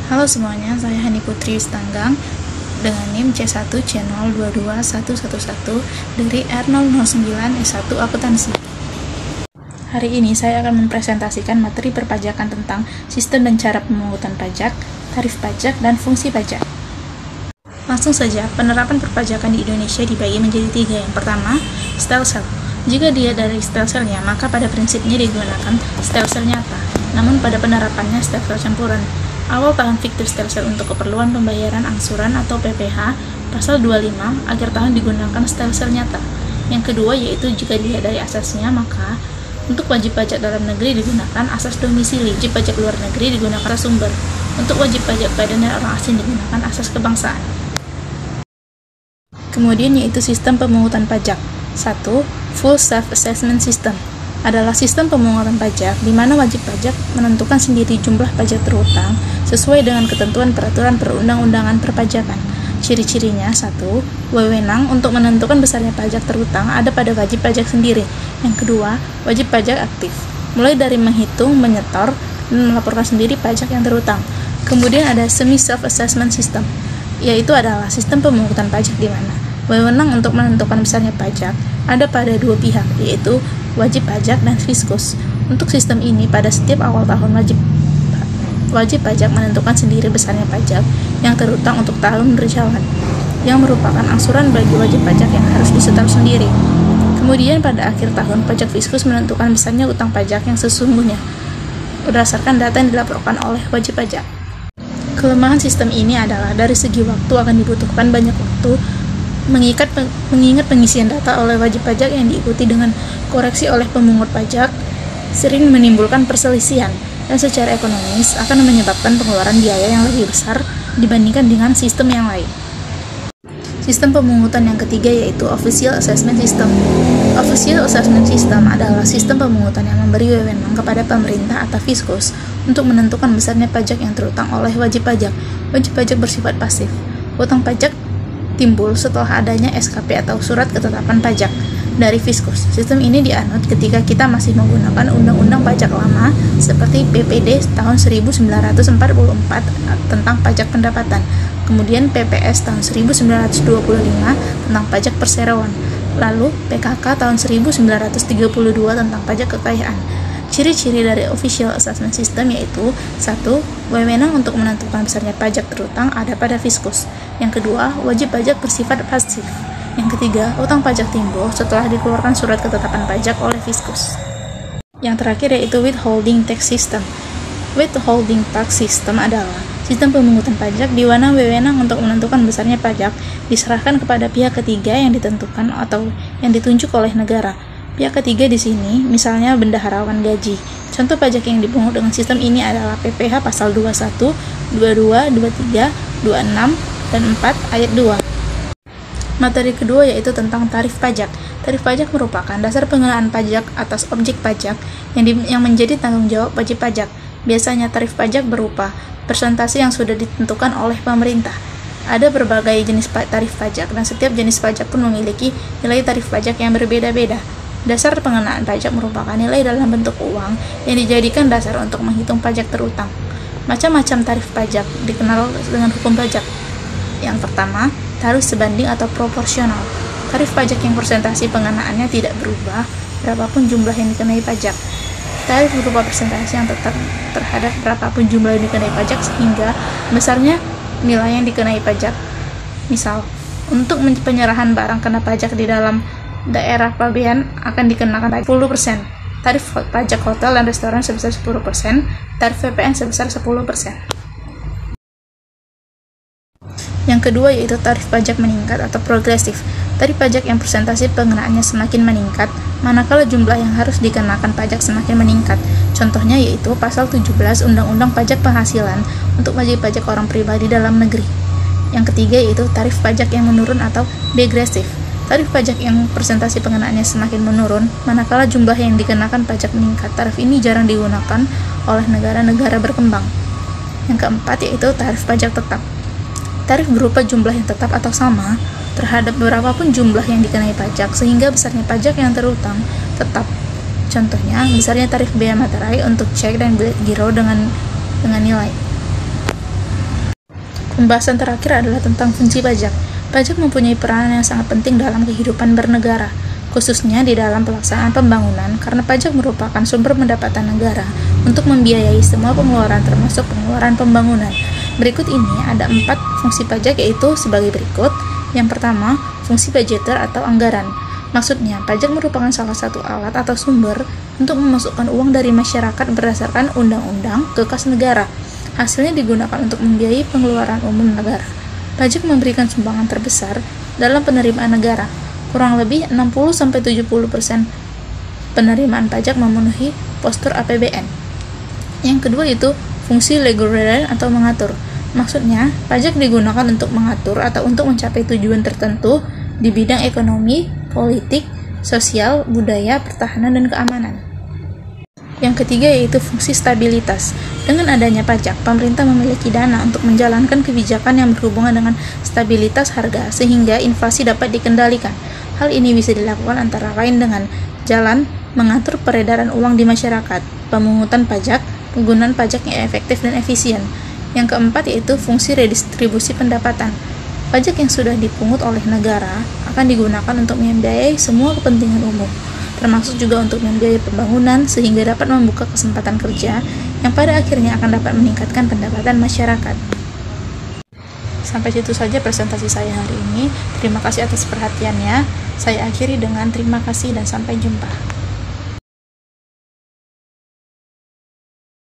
Halo semuanya, saya Hani Putri Wistanggang dengan NIM C1C022111 dari R009S1 Akuntansi. Hari ini saya akan mempresentasikan materi perpajakan tentang sistem dan cara pemungutan pajak, tarif pajak, dan fungsi pajak. Langsung saja, penerapan perpajakan di Indonesia dibagi menjadi 3. Yang pertama, stelsel. Jika dia dari stelselnya, maka pada prinsipnya digunakan stelsel nyata. Namun pada penerapannya stelsel campuran. Awal tahun fiktif stelsel untuk keperluan pembayaran angsuran atau PPh, pasal 25, akhir tahun digunakan stelsel nyata. Yang kedua yaitu jika dilihat dari asasnya, maka untuk wajib pajak dalam negeri digunakan asas domisili, wajib pajak luar negeri digunakan asas sumber. Untuk wajib pajak badan dan orang asing digunakan asas kebangsaan. Kemudian yaitu sistem pemungutan pajak. 1. Full Self-Assessment System adalah sistem pemungutan pajak di mana wajib pajak menentukan sendiri jumlah pajak terhutang sesuai dengan ketentuan peraturan perundang-undangan perpajakan. Ciri-cirinya: 1. Wewenang untuk menentukan besarnya pajak terhutang ada pada wajib pajak sendiri. Yang kedua, wajib pajak aktif, mulai dari menghitung, menyetor, dan melaporkan sendiri pajak yang terhutang. Kemudian ada Semi Self-Assessment System, yaitu adalah sistem pemungutan pajak di mana wewenang untuk menentukan besarnya pajak ada pada dua pihak, yaitu wajib pajak dan fiskus. Untuk sistem ini, pada setiap awal tahun wajib pajak menentukan sendiri besarnya pajak yang terhutang untuk tahun berjalan, yang merupakan angsuran bagi wajib pajak yang harus disetor sendiri. Kemudian pada akhir tahun, pajak fiskus menentukan besarnya utang pajak yang sesungguhnya berdasarkan data yang dilaporkan oleh wajib pajak. Kelemahan sistem ini adalah dari segi waktu akan dibutuhkan banyak waktu mengingat pengisian data oleh wajib pajak yang diikuti dengan koreksi oleh pemungut pajak sering menimbulkan perselisihan, dan secara ekonomis akan menyebabkan pengeluaran biaya yang lebih besar dibandingkan dengan sistem yang lain. Sistem pemungutan yang ketiga yaitu Official Assessment System. Official Assessment System adalah sistem pemungutan yang memberi wewenang kepada pemerintah atau fiskus untuk menentukan besarnya pajak yang terhutang oleh wajib pajak. Wajib pajak bersifat pasif. Utang pajak timbul setelah adanya SKP atau surat ketetapan pajak dari fiskus. Sistem ini dianut ketika kita masih menggunakan undang-undang pajak lama seperti PPD tahun 1944 tentang pajak pendapatan, kemudian PPS tahun 1925 tentang pajak perseroan, lalu PKK tahun 1932 tentang pajak kekayaan. Ciri-ciri dari Official Assessment System yaitu: 1. Wewenang untuk menentukan besarnya pajak terhutang ada pada fiskus. Yang kedua, wajib pajak bersifat pasif. Yang ketiga, utang pajak timbul setelah dikeluarkan surat ketetapan pajak oleh fiskus. Yang terakhir yaitu Withholding Tax System. Withholding Tax System adalah sistem pemungutan pajak di mana wewenang untuk menentukan besarnya pajak diserahkan kepada pihak ketiga yang ditentukan atau yang ditunjuk oleh negara. Pihak ketiga di sini misalnya bendaharawan gaji. Contoh pajak yang dipungut dengan sistem ini adalah PPh pasal 21, 22, 23, 26, dan 4 ayat 2. Materi kedua yaitu tentang tarif pajak. Tarif pajak merupakan dasar pengenaan pajak atas objek pajak yang menjadi tanggung jawab wajib pajak. Biasanya tarif pajak berupa persentase yang sudah ditentukan oleh pemerintah. Ada berbagai jenis tarif pajak dan setiap jenis pajak pun memiliki nilai tarif pajak yang berbeda-beda. Dasar pengenaan pajak merupakan nilai dalam bentuk uang yang dijadikan dasar untuk menghitung pajak terhutang. Macam-macam tarif pajak dikenal dengan hukum pajak. Yang pertama, tarif sebanding atau proporsional. Tarif pajak yang persentase pengenaannya tidak berubah berapapun jumlah yang dikenai pajak. Tarif berupa persentase yang tetap terhadap berapapun jumlah yang dikenai pajak sehingga besarnya nilai yang dikenai pajak. Misal, untuk penyerahan barang kena pajak di dalam daerah pabean akan dikenakan 10%, tarif pajak hotel dan restoran sebesar 10%, tarif PPN sebesar 10%. Yang kedua yaitu tarif pajak meningkat atau progresif. Tarif pajak yang persentase pengenaannya semakin meningkat, manakala jumlah yang harus dikenakan pajak semakin meningkat. Contohnya yaitu pasal 17 Undang-Undang Pajak Penghasilan untuk wajib pajak orang pribadi dalam negeri. Yang ketiga yaitu tarif pajak yang menurun atau degresif. Tarif pajak yang persentase pengenaannya semakin menurun, manakala jumlah yang dikenakan pajak meningkat. Tarif ini jarang digunakan oleh negara-negara berkembang. Yang keempat yaitu tarif pajak tetap. Tarif berupa jumlah yang tetap atau sama terhadap berapapun jumlah yang dikenai pajak, sehingga besarnya pajak yang terhutang tetap. Contohnya, besarnya tarif bea materai untuk cek dan bilet giro dengan nilai. Pembahasan terakhir adalah tentang fungsi pajak. Pajak mempunyai peranan yang sangat penting dalam kehidupan bernegara, khususnya di dalam pelaksanaan pembangunan, karena pajak merupakan sumber pendapatan negara untuk membiayai semua pengeluaran termasuk pengeluaran pembangunan. Berikut ini ada 4 fungsi pajak, yaitu sebagai berikut. Yang pertama, fungsi budgeter atau anggaran. Maksudnya, pajak merupakan salah satu alat atau sumber untuk memasukkan uang dari masyarakat berdasarkan undang-undang ke kas negara. Hasilnya digunakan untuk membiayai pengeluaran umum negara. Pajak memberikan sumbangan terbesar dalam penerimaan negara. Kurang lebih 60-70% penerimaan pajak memenuhi postur APBN. Yang kedua itu fungsi regularian atau mengatur. Maksudnya, pajak digunakan untuk mengatur atau untuk mencapai tujuan tertentu di bidang ekonomi, politik, sosial, budaya, pertahanan, dan keamanan. Yang ketiga yaitu fungsi stabilitas. Dengan adanya pajak, pemerintah memiliki dana untuk menjalankan kebijakan yang berhubungan dengan stabilitas harga sehingga inflasi dapat dikendalikan. Hal ini bisa dilakukan antara lain dengan jalan mengatur peredaran uang di masyarakat, pemungutan pajak, penggunaan pajak yang efektif dan efisien. Yang keempat yaitu fungsi redistribusi pendapatan. Pajak yang sudah dipungut oleh negara akan digunakan untuk membiayai semua kepentingan umum, termasuk juga untuk membiayai pembangunan sehingga dapat membuka kesempatan kerja yang pada akhirnya akan dapat meningkatkan pendapatan masyarakat. Sampai situ saja presentasi saya hari ini. Terima kasih atas perhatiannya. Saya akhiri dengan terima kasih dan sampai jumpa.